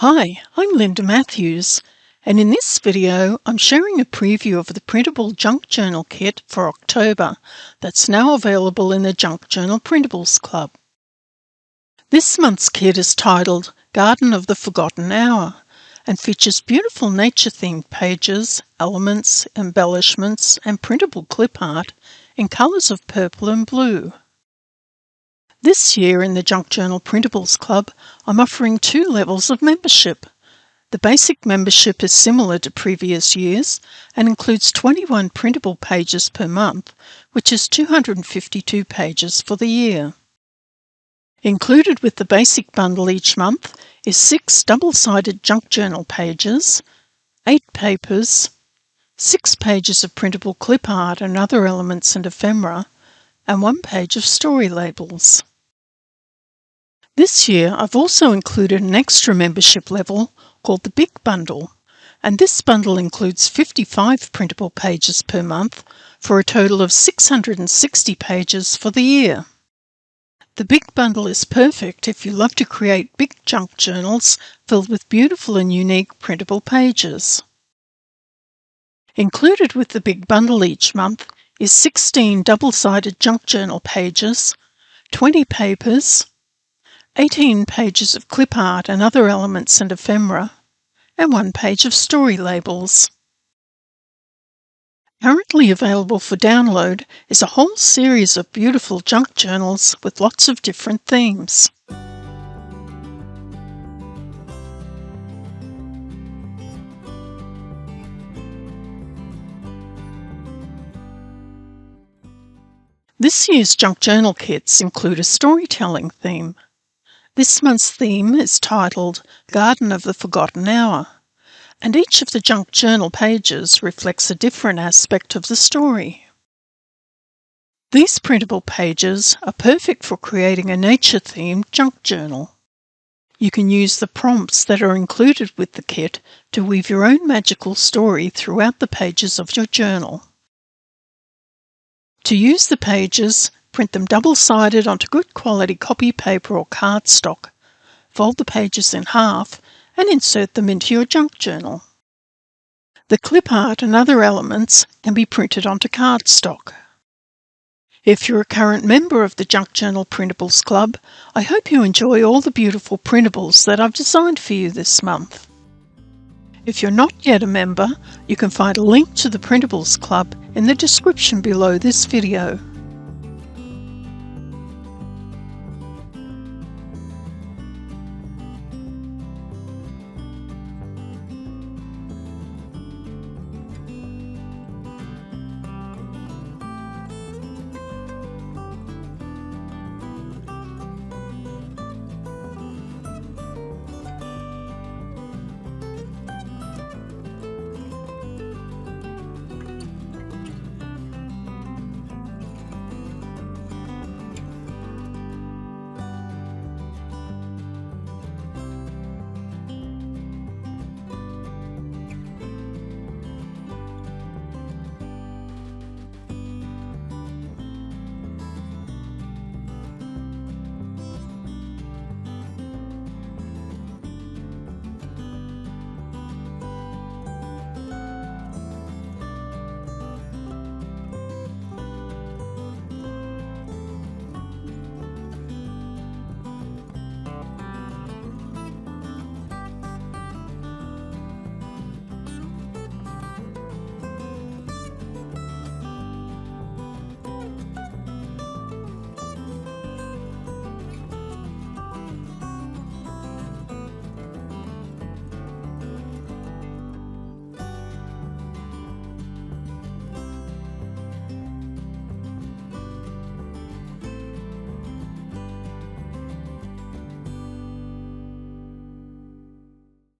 Hi, I'm Linda Matthews, and in this video I'm sharing a preview of the printable junk journal kit for October that's now available in the Junk Journal Printables Club. This month's kit is titled Garden of the Forgotten Hour and features beautiful nature-themed pages, elements, embellishments and printable clip art in colours of purple and blue. This year in the Junk Journal Printables Club, I'm offering 2 levels of membership. The basic membership is similar to previous years and includes 21 printable pages per month, which is 252 pages for the year. Included with the basic bundle each month is 6 double-sided junk journal pages, 8 papers, 6 pages of printable clip art and other elements and ephemera, and 1 page of story labels. This year I've also included an extra membership level called the Big Bundle, and this bundle includes 55 printable pages per month for a total of 660 pages for the year. The Big Bundle is perfect if you love to create big junk journals filled with beautiful and unique printable pages. Included with the Big Bundle each month is 16 double-sided junk journal pages, 20 papers, 18 pages of clip art and other elements and ephemera, and 1 page of story labels. Currently available for download is a whole series of beautiful junk journals with lots of different themes. This year's junk journal kits include a storytelling theme. This month's theme is titled Garden of the Forgotten Hour, and each of the junk journal pages reflects a different aspect of the story. These printable pages are perfect for creating a nature-themed junk journal. You can use the prompts that are included with the kit to weave your own magical story throughout the pages of your journal. To use the pages, print them double-sided onto good quality copy paper or cardstock, fold the pages in half and insert them into your junk journal. The clip art and other elements can be printed onto cardstock. If you're a current member of the Junk Journal Printables Club, I hope you enjoy all the beautiful printables that I've designed for you this month. If you're not yet a member, you can find a link to the Printables Club in the description below this video.